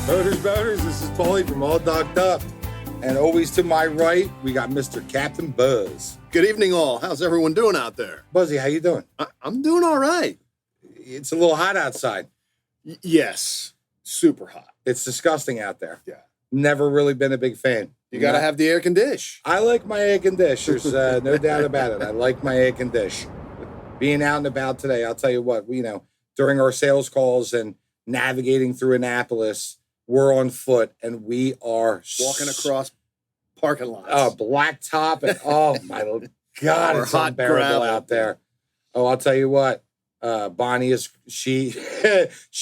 Boaters, this is Pauly from All Docked Up. And always to my right, we got Mr. Captain Buzz. Good evening, all. How's everyone doing out there? Buzzy, how you doing? I'm doing all right. It's a little hot outside. Yes, super hot. It's disgusting out there. Yeah. Never really been a big fan. You got to have the air condition. I like my air condition. There's no doubt about it. I like my air condition. Being out and about today, I'll tell you what, during our sales calls and navigating through Annapolis, we're on foot and we are walking across parking lots. Blacktop and oh my God, or it's hot unbearable gravel out there. Oh, I'll tell you what, Bonnie is she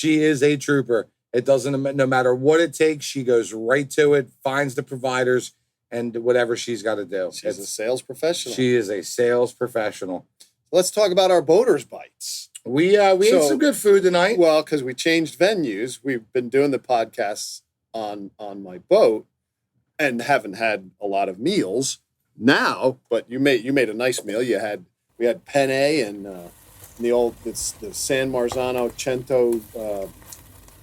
is a trooper. It doesn't no matter what it takes, she goes right to it, finds the providers, and whatever she's got to do. She's a sales professional. She is a sales professional. Let's talk about our boaters' bites. We ate some good food tonight. Well, because we changed venues. We've been doing the podcasts on my boat and haven't had a lot of meals now. But you made a nice meal. We had penne and the San Marzano Cento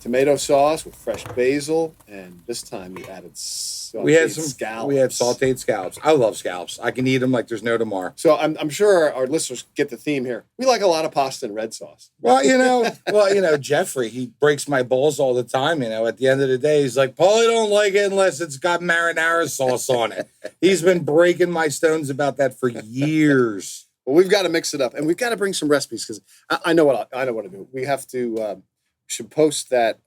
tomato sauce with fresh basil, and this time we added scallops. We had sautéed scallops. I love scallops. I can eat them like there's no tomorrow. So I'm sure our listeners get the theme here. We like a lot of pasta and red sauce. Well, Jeffrey, he breaks my balls all the time. At the end of the day, he's like, Paulie don't like it unless it's got marinara sauce on it. He's been breaking my stones about that for years. Well, we've got to mix it up, and we've got to bring some recipes because I know what to do. We have to should post that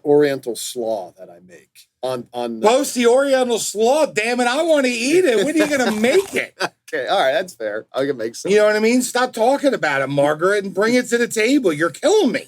Oriental slaw that I make on post the Oriental slaw. Damn it, I want to eat it. When are you going to make it? Okay, all right, that's fair. I can make some. You know what I mean? Stop talking about it, Margaret, and bring it to the table. You're killing me.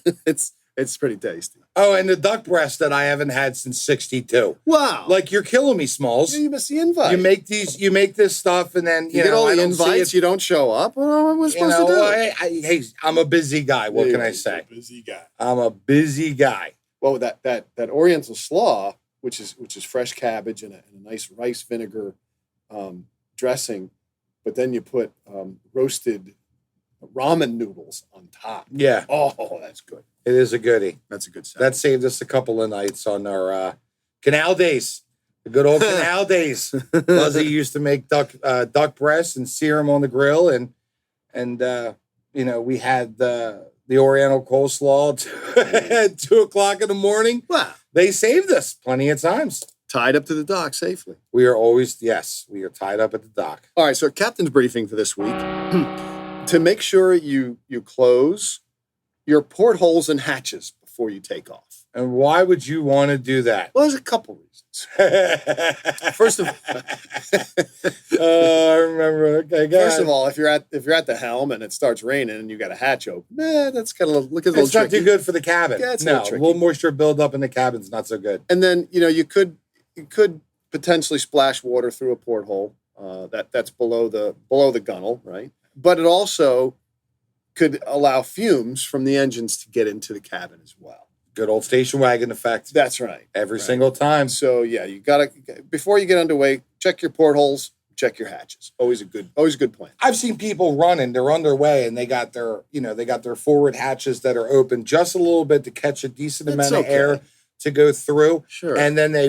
It's pretty tasty. Oh, and the duck breast that I haven't had since '62. Wow, like you're killing me, Smalls. Yeah, you missed the invite. You make this stuff, and then you get all the invites. You don't show up. What am I supposed to do? Hey, I'm a busy guy. What can I say? Busy guy. I'm a busy guy. Well, that Oriental slaw, which is fresh cabbage and a nice rice vinegar dressing, but then you put roasted ramen noodles on top. Yeah. Oh, that's good. It is a goodie. That's a good sound. That saved us a couple of nights on our canal days. The good old canal days. Buzzy used to make duck breasts and sear them on the grill, and we had the Oriental coleslaw at 2:00 in the morning. Wow. They saved us plenty of times. Tied up to the dock safely. We are tied up at the dock. All right, so Captain's briefing for this week. To make sure you close your portholes and hatches before you take off. And why would you want to do that? Well, there's a couple reasons. First of I remember. Okay, first of all, if you're at the helm and it starts raining and you got a hatch open, that's kind of look at it's not too good for the cabin. Yeah, it's a little moisture buildup in the cabin's not so good. And then you could potentially splash water through a porthole that's below the gunnel, right? But it also could allow fumes from the engines to get into the cabin as well. Good old station wagon effect. That's right. Every single time. So yeah, you gotta, before you get underway, check your portholes, check your hatches. Always a good plan. I've seen people running, they're underway and they got their forward hatches that are open just a little bit to catch a decent amount of air to go through. Sure. And then they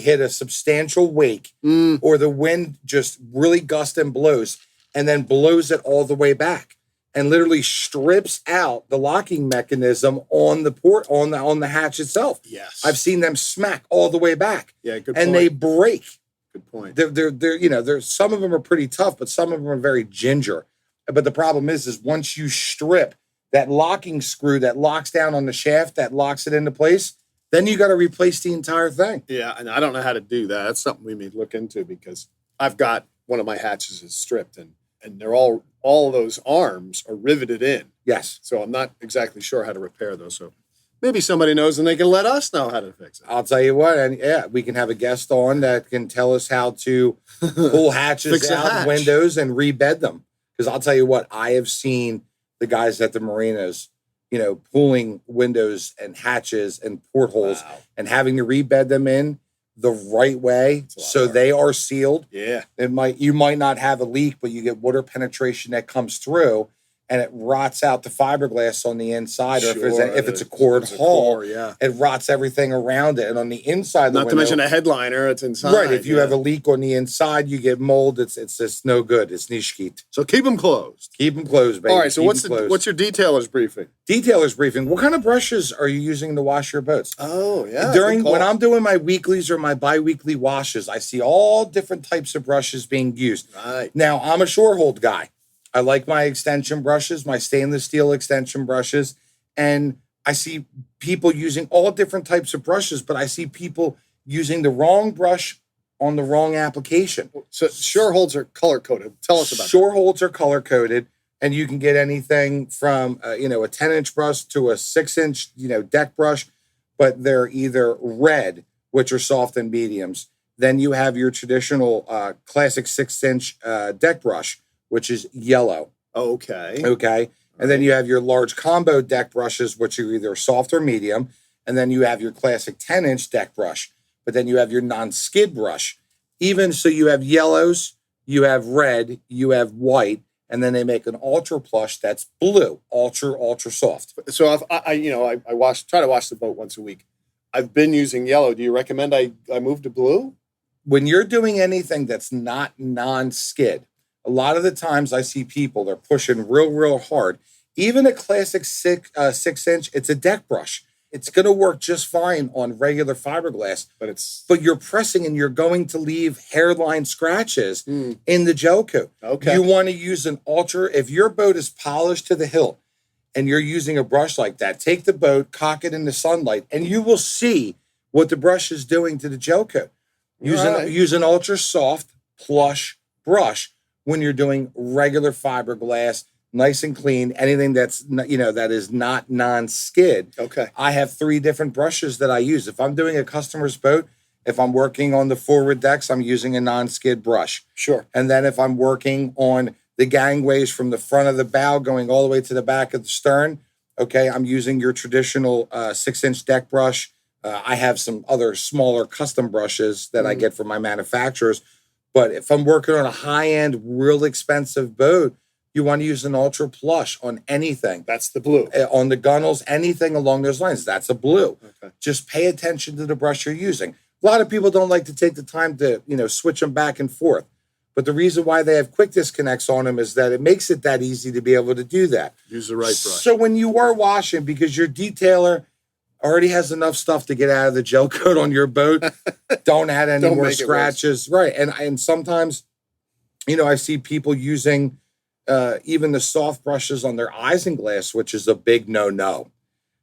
hit a substantial wake or the wind just really gusts and blows and then blows it all the way back. And literally strips out the locking mechanism on the port on the hatch itself. Yes, I've seen them smack all the way back. Yeah, good. And they break. Good point. They're some of them are pretty tough, but some of them are very ginger. But the problem is once you strip that locking screw that locks down on the shaft that locks it into place, then you got to replace the entire thing. Yeah, and I don't know how to do that. That's something we may look into because I've got one of my hatches is stripped and they're all of those arms are riveted in. Yes. So I'm not exactly sure how to repair those. So maybe somebody knows and they can let us know how to fix it. I'll tell you what, and yeah, we can have a guest on that can tell us how to pull hatches out, windows, and rebed them. Because I'll tell you what, I have seen the guys at the marinas, pulling windows and hatches and portholes and having to rebed them in the right way so they are sealed. Yeah. You might not have a leak, but you get water penetration that comes through. and it rots out the fiberglass on the inside, or Sure, if it's a cord hull, yeah. it rots everything around it. And on the inside of the Not window, to mention a headliner, it's inside. Right, if you have a leak on the inside, you get mold. It's just no good. It's nishkit. So keep them closed. Keep them closed, baby. All right, so Keep what's your detailer's briefing? Detailer's briefing? What kind of brushes are you using to wash your boats? Oh, yeah. When I'm doing my weeklies or my bi-weekly washes, I see all different types of brushes being used. Right. Now, I'm a shore hold guy. I like my extension brushes, my stainless steel extension brushes, and I see people using all different types of brushes, but I see people using the wrong brush on the wrong application. So shore holds are color coded. Tell us about Shore holds are color coded, and you can get anything from a 10-inch brush to a 6-inch deck brush, but they're either red, which are soft and mediums. Then you have your traditional classic 6-inch deck brush, which is yellow. Okay. Okay. And then you have your large combo deck brushes, which are either soft or medium. And then you have your classic 10-inch deck brush. But then you have your non-skid brush. Even so, you have yellows, you have red, you have white, and then they make an ultra plush that's blue, ultra soft. So if I try to wash the boat once a week. I've been using yellow. Do you recommend I move to blue? When you're doing anything that's not non-skid, a lot of the times I see people, they're pushing real hard. Even a classic 6-inch, it's a deck brush. It's going to work just fine on regular fiberglass. But you're pressing and you're going to leave hairline scratches in the gel coat. Okay. You want to use an ultra. If your boat is polished to the hilt and you're using a brush like that, take the boat, cock it in the sunlight, and you will see what the brush is doing to the gel coat. Use an ultra soft plush brush when you're doing regular fiberglass, nice and clean, anything that's, that is not non-skid. Okay. I have 3 different brushes that I use. If I'm doing a customer's boat, if I'm working on the forward decks, I'm using a non-skid brush. Sure. And then if I'm working on the gangways from the front of the bow going all the way to the back of the stern, okay, I'm using your traditional 6-inch deck brush. I have some other smaller custom brushes that I get from my manufacturers. But if I'm working on a high-end, real expensive boat, you want to use an ultra plush on anything. That's the blue. On the gunnels, anything along those lines, that's a blue. Okay. Just pay attention to the brush you're using. A lot of people don't like to take the time to, switch them back and forth. But the reason why they have quick disconnects on them is that it makes it that easy to be able to do that. Use the right brush. So when you are washing, because your detailer already has enough stuff to get out of the gel coat on your boat, don't add any more scratches. Right. And sometimes, I see people using even the soft brushes on their isinglass, which is a big no-no.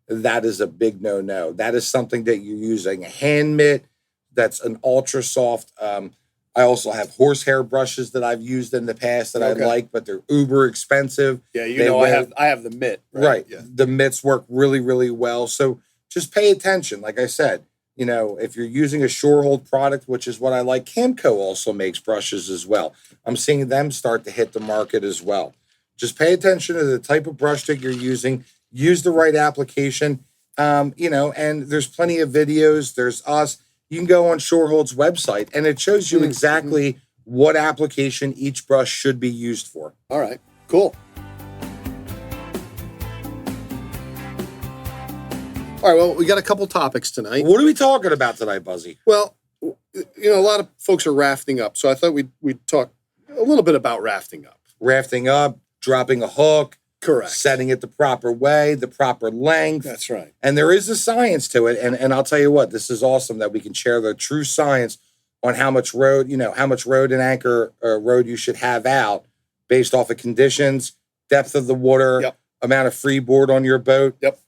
That is a big no-no. That is something that you're using. A hand mitt, that's an ultra soft. I also have horsehair brushes that I've used in the past that I like, but they're uber expensive. Yeah, I have the mitt. Right. Yeah. The mitts work really well. So just pay attention. Like I said, if you're using a shore hold product, which is what I like, Camco also makes brushes as well. I'm seeing them start to hit the market as well. Just pay attention to the type of brush that you're using. Use the right application. And there's plenty of videos. There's us. You can go on Shorehold's website, and it shows you exactly what application each brush should be used for. All right, cool. All right, well, we got a couple topics tonight. What are we talking about tonight, Buzzy? Well, a lot of folks are rafting up, so I thought we'd talk a little bit about rafting up. Rafting up, dropping a hook. Correct. Setting it the proper way, the proper length. That's right. And there is a science to it. And I'll tell you what, this is awesome that we can share the true science on how much road and anchor road you should have out based off of conditions, depth of the water, amount of freeboard on your boat. Yep.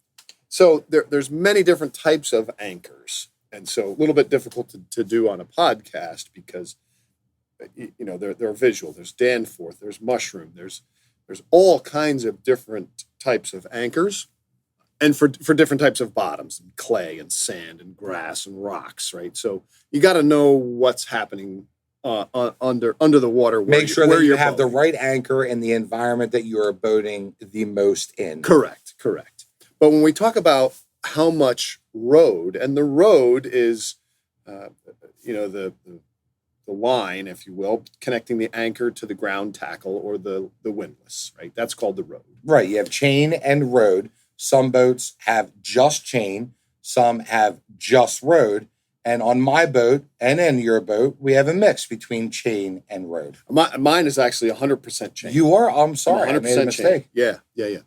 So there's many different types of anchors. And so a little bit difficult to do on a podcast because, they're visual. There's Danforth, there's Mushroom, there's all kinds of different types of anchors and for different types of bottoms, and clay and sand and grass and rocks, right? So you got to know what's happening under the water. Make sure that you have the right anchor in the environment that you are boating the most in. Correct. But when we talk about how much road, and the road is, the line, if you will, connecting the anchor to the ground tackle or the windlass, right? That's called the rode. Right. You have chain and rode. Some boats have just chain. Some have just rode. And on my boat and in your boat, we have a mix between chain and rode. Mine is actually 100% chain. You are? I'm sorry. 100% I made a mistake. Chain. Yeah.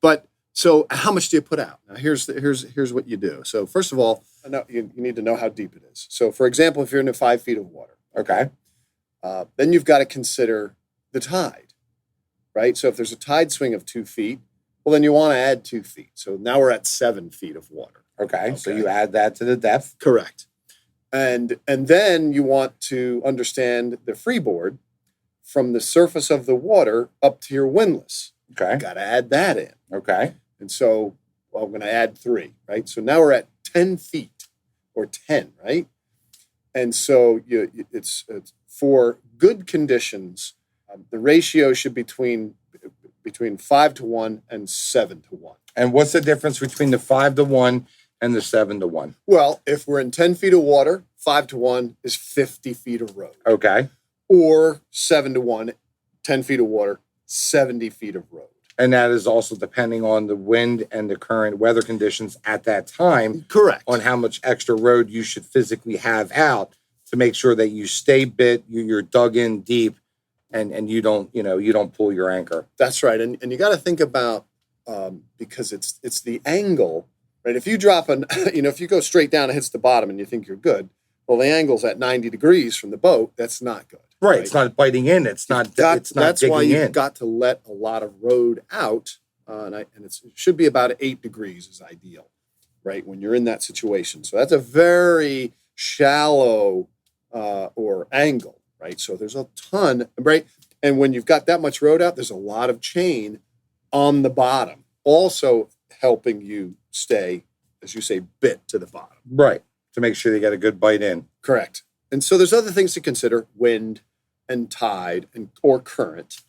But so how much do you put out? Now here's what you do. So first of all, you need to know how deep it is. So for example, if you're in 5 feet of water, okay, then you've got to consider the tide, right? So if there's a tide swing of 2 feet, well, then you want to add 2 feet. So now we're at 7 feet of water. Okay. So you add that to the depth. Correct. And then you want to understand the freeboard from the surface of the water up to your windlass. Okay. You got to add that in. Okay. And so, I'm going to add 3, right? So now we're at 10 feet or 10, right? And so it's for good conditions, the ratio should be between 5 to 1 and 7 to 1. And what's the difference between the 5 to 1 and the 7 to 1? Well, if we're in 10 feet of water, 5 to 1 is 50 feet of road. Okay. Or 7 to 1, 10 feet of water, 70 feet of road. And that is also depending on the wind and the current weather conditions at that time. Correct. On how much extra road you should physically have out to make sure that you stay bit, you're dug in deep, and you don't pull your anchor. That's right. And you got to think about, because it's the angle, right? If you drop if you go straight down and hits the bottom and you think you're good, well, the angle's at 90 degrees from the boat. That's not good. Right. It's not biting in. It's not That's why you've in. got to let a lot of road out. And it should be about 8 degrees is ideal, right? When you're in that situation. So that's a very shallow or angle, right? So there's a ton, right? And when you've got that much road out, there's a lot of chain on the bottom, also helping you stay, as you say, bit to the bottom. Right. To make sure they get a good bite in. Correct. And so there's other things to consider, wind and tide or current.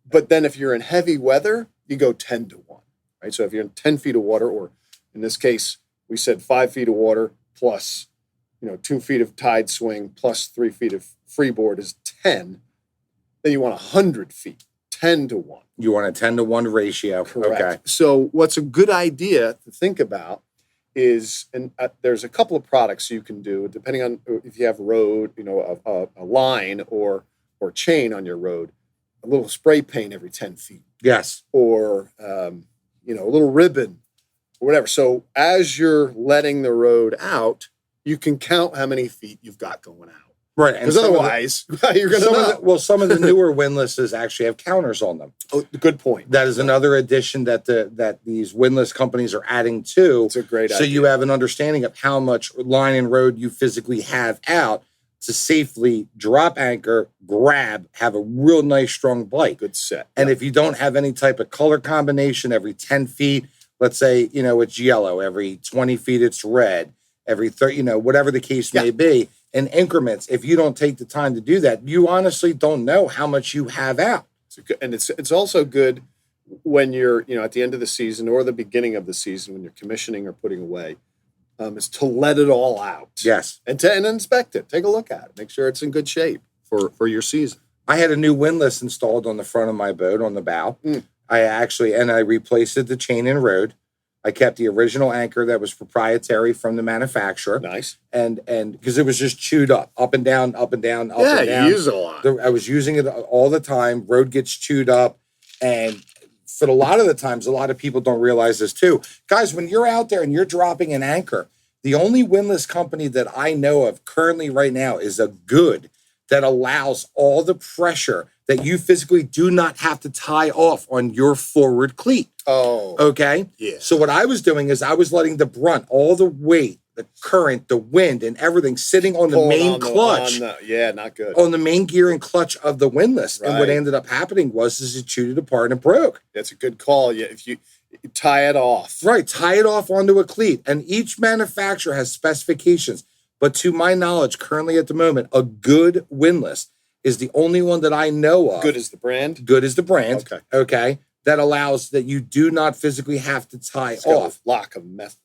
But then if you're in heavy weather, you go 10 to 1, right? So if you're in 10 feet of water, or in this case, we said 5 feet of water plus, 2 feet of tide swing plus 3 feet of freeboard is 10. Then you want 100 feet, 10 to 1. You want a 10 to 1 ratio. Correct. Okay. So what's a good idea to think about is, and there's a couple of products you can do depending on if you have road, a line or chain on your road, a little spray paint every 10 feet. Yes. Or, a little ribbon or whatever. So as you're letting the road out, you can count how many feet you've got going out. Right. Because otherwise, you're going to know. Some of the newer windlasses actually have counters on them. Oh, good point. That is another addition that these windlass companies are adding to. It's a great idea. So you have an understanding of how much line and road you physically have out to safely drop anchor, grab, have a real nice strong bite. Good set. And if you don't have any type of color combination every 10 feet, let's say, it's yellow, every 20 feet it's red, every 30, whatever the case may be, in increments, if you don't take the time to do that, you honestly don't know how much you have out. And it's also good when you're, at the end of the season or the beginning of the season when you're commissioning or putting away, is to let it all out. Yes. And inspect it. Take a look at it. Make sure it's in good shape for your season. I had a new windlass installed on the front of my boat on the bow. I replaced the chain and rode. I kept the original anchor that was proprietary from the manufacturer. Nice. And because it was just chewed up and down, up and down, up and down. You use it a lot. I was using it all the time. Road gets chewed up. And for a lot of the times, a lot of people don't realize this too. Guys, when you're out there and you're dropping an anchor, the only windlass company that I know of currently right now is a good that allows all the pressure that you physically do not have to tie off on your forward cleat. Oh. Okay? Yeah. So what I was doing is I was letting the brunt, all the weight, the current, the wind, and everything sitting on the main clutch. Not good. On the main gear and clutch of the windlass. Right. And what ended up happening was it chewed it apart and it broke. That's a good call. Yeah, if you tie it off. Right, tie it off onto a cleat. And each manufacturer has specifications. But to my knowledge, currently at the moment, a good windlass is the only one that I know of. Good is the brand? Good is the brand. Okay. That allows that you do not physically have to tie It's got off. a lock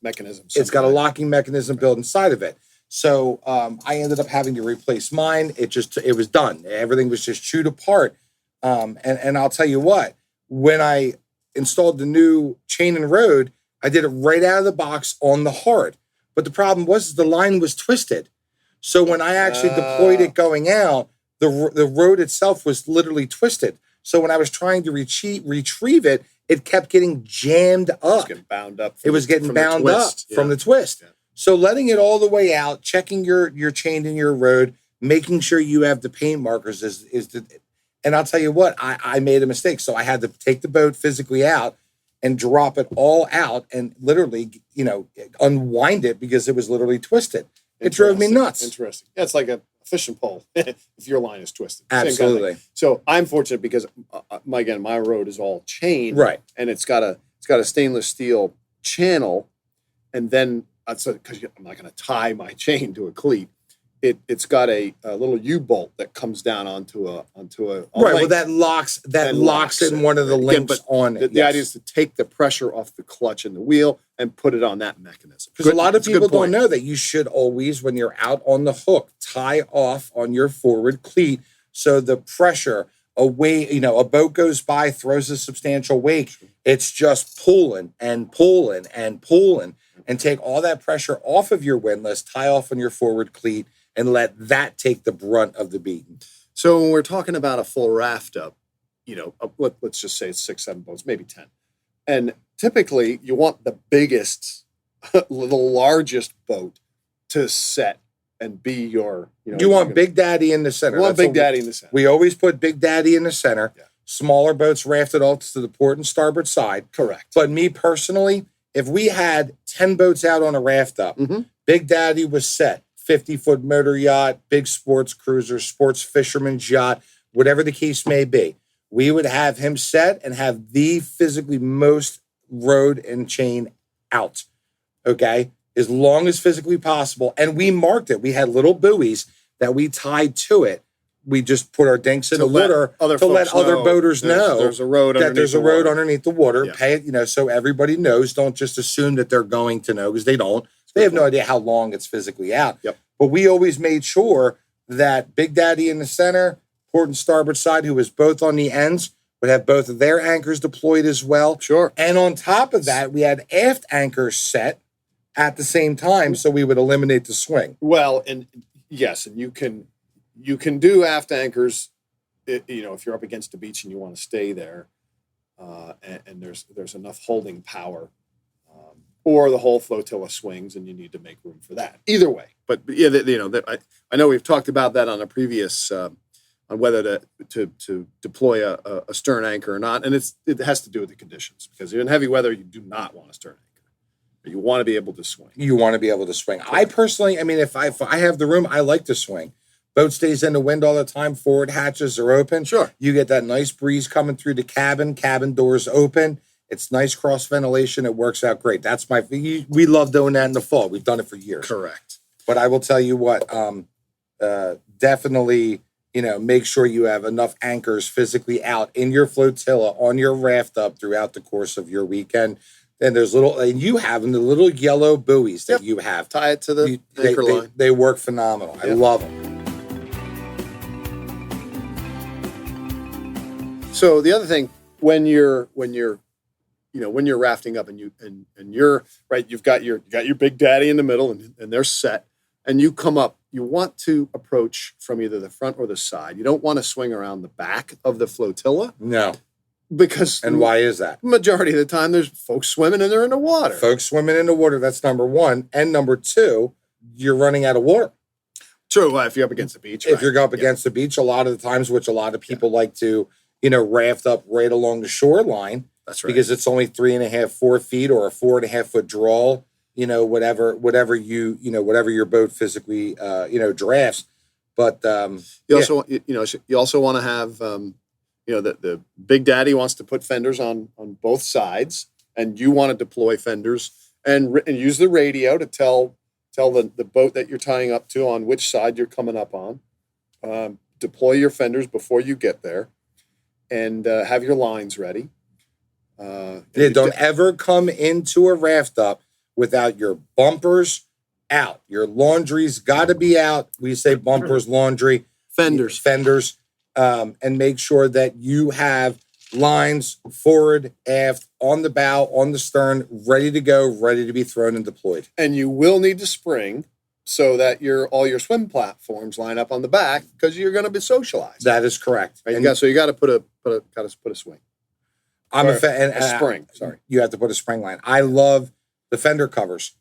mechanism. It's got a locking mechanism built inside of it. So I ended up having to replace mine. It was done. Everything was just chewed apart. And I'll tell you what, when I installed the new chain and rod, I did it right out of the box on the hard. But the problem was the line was twisted. So when I actually deployed it going out, the rod itself was literally twisted. So when I was trying to retrieve it, it kept getting jammed up. It was getting bound up. It was getting bound up from the twist. Yeah. So letting it all the way out, checking your chain and your rod, making sure you have the paint markers and I'll tell you what, I made a mistake. So I had to take the boat physically out and drop it all out and literally, unwind it because it was literally twisted. It drove me nuts. Interesting. Yeah, it's like a fishing pole if your line is twisted. Absolutely. Kind of so I'm fortunate because my rod is all chain, right? And it's got a stainless steel channel, and then because I'm not going to tie my chain to a cleat. It's got a little U-bolt that comes down onto a right. Well, that locks in one of the links on it. The idea is to take the pressure off the clutch and the wheel and put it on that mechanism. Because a lot of people don't know that you should always, when you're out on the hook, tie off on your forward cleat so the pressure away. A boat goes by, throws a substantial wake. It's just pulling and pulling and pulling, and take all that pressure off of your windlass, tie off on your forward cleat, and let that take the brunt of the beating. So when we're talking about a full raft up, let's just say it's 6-7 boats, maybe 10. And typically you want the biggest, the largest boat to set and be your, You want Big Daddy in the center. You want Big Daddy in the center. We always put Big Daddy in the center. Yeah. Smaller boats rafted off to the port and starboard side. Correct. But me personally, if we had 10 boats out on a raft up, Big Daddy was set. 50-foot motor yacht, big sports cruiser, sports fisherman's yacht, whatever the case may be. We would have him set and have the physically most rod and chain out, okay? As long as physically possible. And we marked it. We had little buoys that we tied to it. We just put our dinks in the water to let other boaters know there's a road underneath the water. Yeah. Pay it, so everybody knows. Don't just assume that they're going to know, because they don't. They have no idea how long it's physically out. Yep. But we always made sure that Big Daddy in the center, port and starboard side, who was both on the ends, would have both of their anchors deployed as well. Sure. And on top of that, we had aft anchors set at the same time, so we would eliminate the swing. Well, and yes, and you can do aft anchors, if you're up against the beach and you want to stay there, and there's enough holding power. Or the whole flotilla swings, and you need to make room for that. Either way, but yeah, I know we've talked about that on a previous on whether to deploy a stern anchor or not, and it has to do with the conditions, because in heavy weather you do not want a stern anchor. You want to be able to swing. You want to be able to swing. I personally, if I have the room, I like to swing. Boat stays in the wind all the time. Forward hatches are open. Sure, you get that nice breeze coming through the cabin. Cabin doors open. It's nice cross ventilation. It works out great. We love doing that in the fall. We've done it for years. Correct. But I will tell you what, definitely, make sure you have enough anchors physically out in your flotilla on your raft up throughout the course of your weekend. And you have the little yellow buoys that you have. Tie it to the anchor line. They work phenomenal. Yep. I love them. So the other thing, when you're rafting up and you're right, you've got your Big Daddy in the middle and they're set, and you come up, you want to approach from either the front or the side. You don't want to swing around the back of the flotilla. No. And why is that? Majority of the time there's folks swimming and they're in the water. That's number one. And number two, you're running out of water. True, if you're up against the beach. If you're up against the beach, a lot of the times, which a lot of people like to, raft up right along the shoreline. That's right. Because it's only 3.5, 4 feet, or a 4.5 foot draw, whatever your boat physically, drafts. But you also want to have, the Big Daddy wants to put fenders on both sides, and you want to deploy fenders and use the radio to tell the boat that you're tying up to on which side you're coming up on. Deploy your fenders before you get there, and have your lines ready. Don't ever come into a raft up without your bumpers out. Your laundry's got to be out. We say bumpers, laundry, fenders, and make sure that you have lines forward, aft, on the bow, on the stern, ready to go, ready to be thrown and deployed. And you will need to spring so that all your swim platforms line up on the back because you're going to be socialized. That is correct. Right? You got to put a swing. A spring. Sorry, you have to put a spring line. I love the fender covers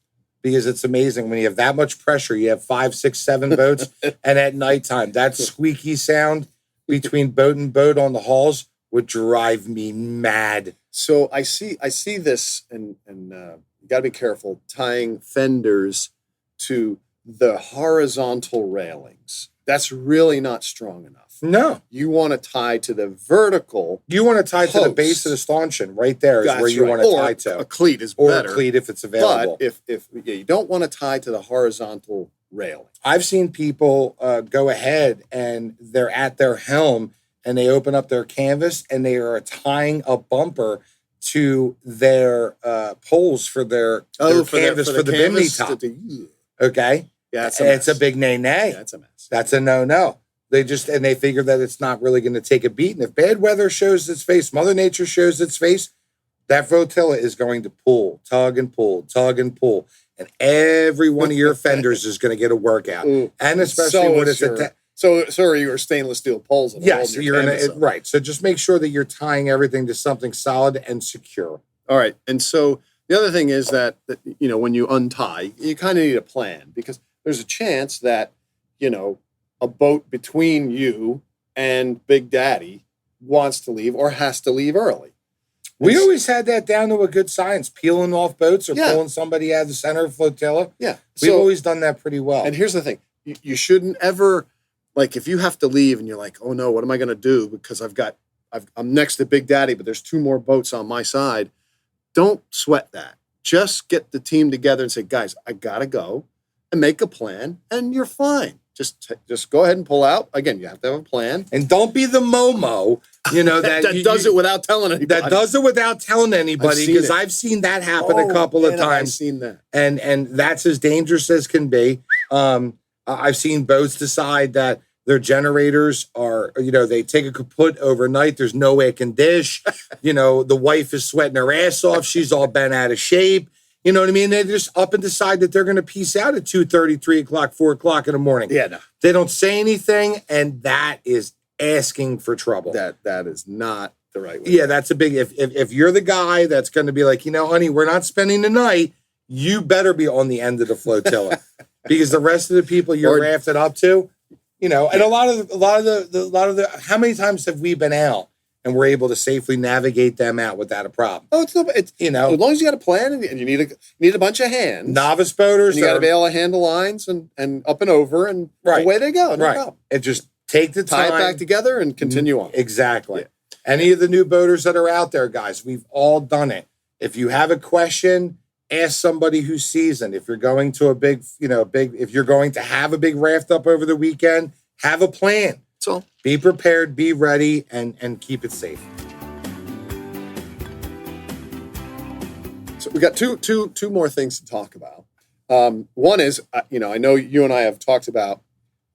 because it's amazing when you have that much pressure. You have 5, 6, 7 boats, and at nighttime, that squeaky sound between boat and boat on the hulls would drive me mad. So I see this, and you got to be careful tying fenders to the horizontal railings. That's really not strong enough. No. You want to tie to the vertical. You want to tie to the base of the stanchion. Right there is where you want to tie to. A cleat is better. Or a cleat if it's available. But if you don't want to tie to the horizontal railing. I've seen people go ahead and they're at their helm and they open up their canvas and they are tying a bumper to their poles for their canvas for the bimini top. Okay? Yeah, it's a big nay-nay. That's a mess. That's a no-no. They figure that it's not really going to take a beat. And if bad weather shows its face, Mother Nature shows its face, that flotilla is going to pull, tug and pull, tug and pull. And every one of your fenders is going to get a workout. Ooh. And especially when it's so are your stainless steel poles. Yes, right. So just make sure that you're tying everything to something solid and secure. All right. And so the other thing is that when you untie, you kind of need a plan because there's a chance that, a boat between you and Big Daddy wants to leave or has to leave early. We always had that down to a good science, peeling off boats or pulling somebody out of the center of flotilla. Yeah. We've always done that pretty well. And here's the thing. You shouldn't ever, if you have to leave and you're like, oh no, what am I going to do? Because I'm next to Big Daddy, but there's 2 more boats on my side. Don't sweat that. Just get the team together and say, guys, I got to go, and make a plan and you're fine. Just go ahead and pull out. Again, you have to have a plan. And don't be the Momo, that does it without telling anybody. That does it without telling anybody, because I've seen that happen a couple of times. I've seen that. And that's as dangerous as can be. I've seen boats decide that their generators are, they take a kaput overnight. There's no air condition. The wife is sweating her ass off. She's all bent out of shape. You know what I mean? They just up and decide that they're going to peace out at 2:30, 3 o'clock, 4 o'clock in the morning. Yeah, no. They don't say anything, and that is asking for trouble. That is not the right way. Yeah, that's a big, if you're the guy that's going to be like, honey, we're not spending the night, you better be on the end of the flotilla. Because the rest of the people you're rafted up to, and a lot of the, how many times have we been out and we're able to safely navigate them out without a problem? Oh, it's as long as you got a plan and you need a bunch of hands. Novice boaters. And you got to be able to handle lines and up and over and away they go. No problem. And just take the time. Tie it back together and continue on. Exactly. Yeah. Any of the new boaters that are out there, guys, we've all done it. If you have a question, ask somebody who's seasoned. If you're going to if you're going to have a big raft up over the weekend, have a plan. That's all. Be prepared, be ready, and keep it safe. So we got two more things to talk about. One is, I know you and I have talked about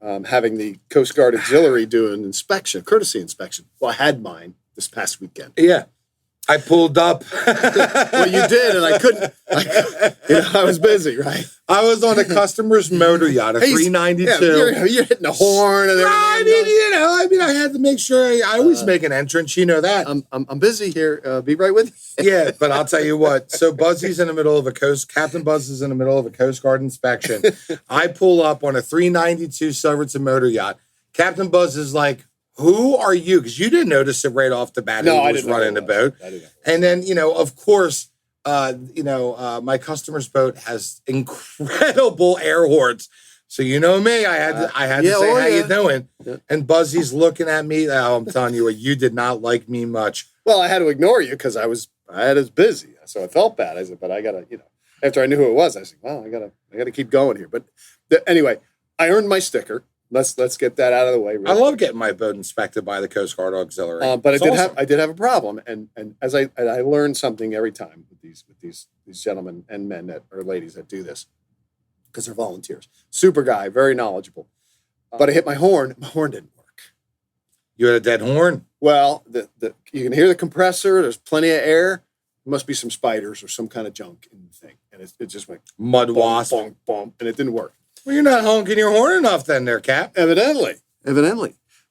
having the Coast Guard Auxiliary do an inspection, courtesy inspection. Well, I had mine this past weekend. Yeah. I pulled up. Well, you did, and I couldn't. I was busy, right? I was on a customer's motor yacht, a 392. Yeah, you're hitting the horn and everything. I had to make sure. I always make an entrance. You know that. I'm busy here. Be right with you. Yeah, but I'll tell you what. So Buzzy's in the middle of Captain Buzz is in the middle of a Coast Guard inspection. I pull up on a 392 Silverton motor yacht. Captain Buzz is like, who are you? Because you didn't notice it right off the bat. No, I was running the boat. And then, of course, my customer's boat has incredible air horns. So you know me, I had to say, how you doing? Yeah. And Buzzy's looking at me. Oh, I'm telling you what, you did not like me much. Well, I had to ignore you because I was busy. So I felt bad. I said, but I gotta, after I knew who it was, I said, well, I gotta keep going here. But anyway, I earned my sticker. Let's get that out of the way. I love getting my boat inspected by the Coast Guard Auxiliary. But I did have a problem, and as I learned something every time with these gentlemen and men or ladies that do this. because they're volunteers. Super guy, very knowledgeable. But I hit my horn didn't work. You had a dead horn? Well, you can hear the compressor. There's plenty of air. There must be some spiders or some kind of junk in the thing. And it just went mud bonk, wasp. bonk, bonk, and it didn't work. Well, you're not honking your horn enough then there, Cap. Evidently.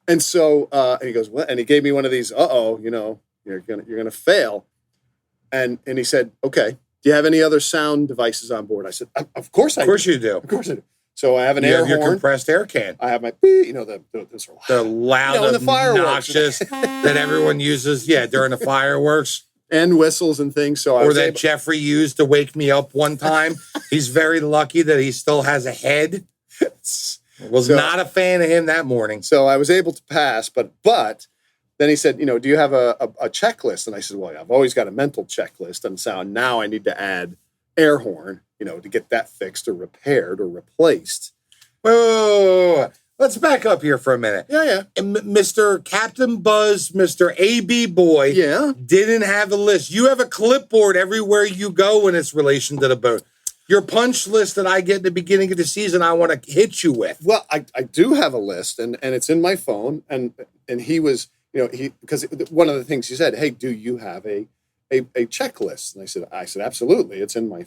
And so, and he goes, what? And he gave me one of these, you're gonna fail. And he said, okay, do you have any other sound devices on board? I said, of course I do. Of course you do. Of course I do. So I have an You air have your horn. compressed air can. I have my, those are The loud, and the fireworks. obnoxious that everyone uses, during the fireworks. And whistles and things. So Or that Jeffrey used to wake me up one time. He's very lucky that he still has a head. Was not a fan of him that morning. So I was able to pass, but then he said, do you have a checklist? And I said, well, I've always got a mental checklist and sound. Now I need to add air horn, to get that fixed or repaired or replaced. Whoa. Let's back up here for a minute. Yeah. Mr. Captain Buzz, Mr. AB Boy, didn't have a list. You have a clipboard everywhere you go in its relation to the boat. Your punch list that I get at the beginning of the season, I want to hit you with. Well, I do have a list, and it's in my phone. And he was, because one of the things he said, hey, do you have a checklist? And I said, absolutely. It's in my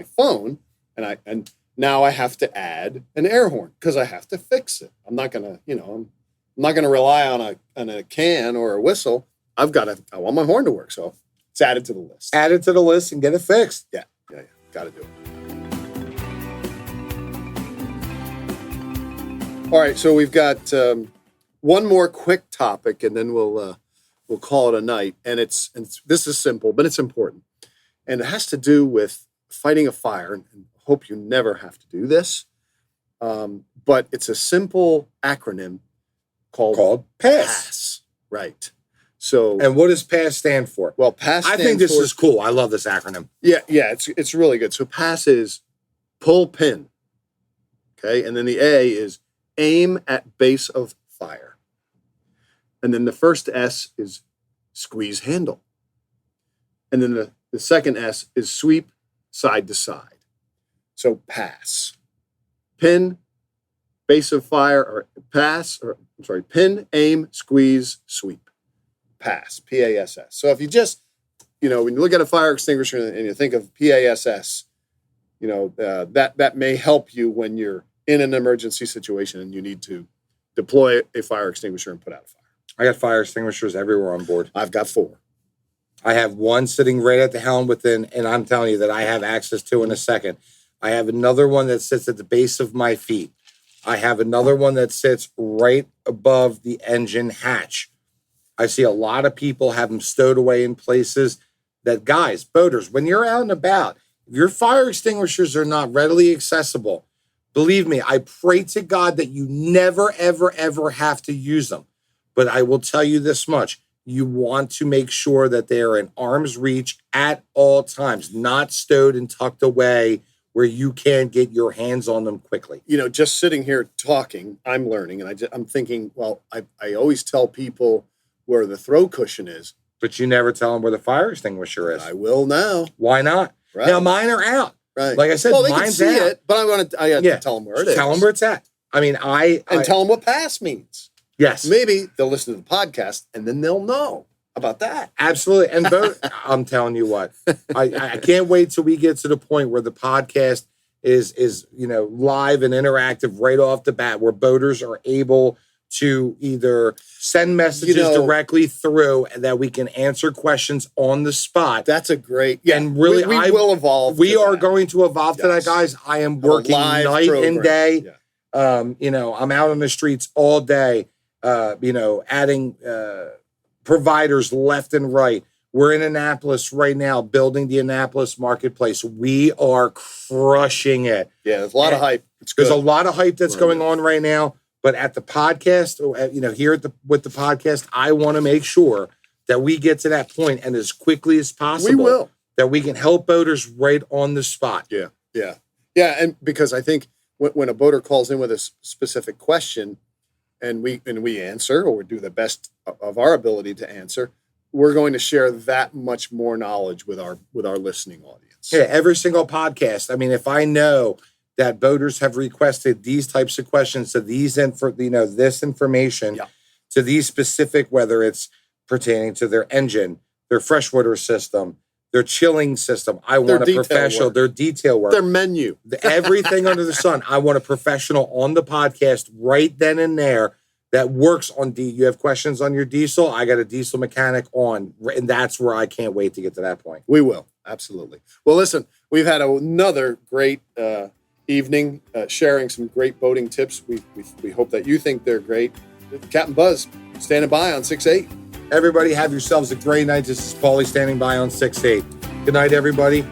phone, and now I have to add an air horn because I have to fix it. I'm not gonna, I'm not gonna rely on a can or a whistle. I want my horn to work, so it's added to the list. Add it to the list and get it fixed. Yeah. Got to do it. All right, so we've got one more quick topic, and then we'll call it a night. And this is simple, but it's important, and it has to do with fighting a fire. And hope you never have to do this, but it's a simple acronym called PASS. Right. So, and what does PASS stand for? Well, PASS. I think this is cool. I love this acronym. Yeah, it's really good. So PASS is pull pin. Okay, and then the A is aim at base of fire. And then the first S is squeeze handle. And then the second S is sweep side to side. So PASS. Pin, base of fire, or pin, aim, squeeze, sweep. PASS, P-A-S-S. So if you just, when you look at a fire extinguisher and you think of PASS, that may help you when you're in an emergency situation and you need to deploy a fire extinguisher and put out a fire. I got fire extinguishers everywhere on board. I've got 4. I have one sitting right at the helm and I'm telling you that I have access to in a second. I have another one that sits at the base of my feet. I have another one that sits right above the engine hatch. I see a lot of people have them stowed away in places that, guys, boaters, when you're out and about, if your fire extinguishers are not readily accessible, believe me, I pray to God that you never, ever, ever have to use them. But I will tell you this much. You want to make sure that they are in arm's reach at all times, not stowed and tucked away where you can't get your hands on them quickly. Just sitting here talking, I'm learning, and I'm thinking, well, I always tell people where the throw cushion is. But you never tell them where the fire extinguisher is. I will now. Why not? Right. Now, mine are out. Right. Like I said, they mine's can see out. it, but I have to tell them where it is. Tell them where it's at. I mean, tell them what PASS means. Yes. Maybe they'll listen to the podcast and then they'll know about that. Absolutely. And I'm telling you what, I can't wait till we get to the point where the podcast is live and interactive right off the bat, where boaters are able to either send messages directly through and that we can answer questions on the spot. That's a great, and really, we will evolve. We are going to evolve to that, guys. I am working night and day. Yeah. I'm out on the streets all day, adding providers left and right. We're in Annapolis right now, building the Annapolis marketplace. We are crushing it. Yeah, there's a lot of hype. There's a lot of hype that's going on right now. But at the podcast, here with the podcast, I want to make sure that we get to that point, and as quickly as possible, we will. That we can help boaters right on the spot. Yeah. And because I think when a boater calls in with a specific question, and we answer, or we do the best of our ability to answer, we're going to share that much more knowledge with our listening audience. Yeah, every single podcast. I mean, if I know that boaters have requested these types of questions to these this information to these specific, whether it's pertaining to their engine, their freshwater system, their chilling system. I want a professional, their detail work, their menu, everything under the sun. I want a professional on the podcast right then and there that works on you have questions on your diesel. I got a diesel mechanic on, and that's where I can't wait to get to that point. We will. Absolutely. Well, listen, we've had another great evening sharing some great boating tips. We hope that you think they're great. Captain Buzz standing by on 6-8. Everybody have yourselves a great night. This is Pauly standing by on 6-8. Good night, everybody.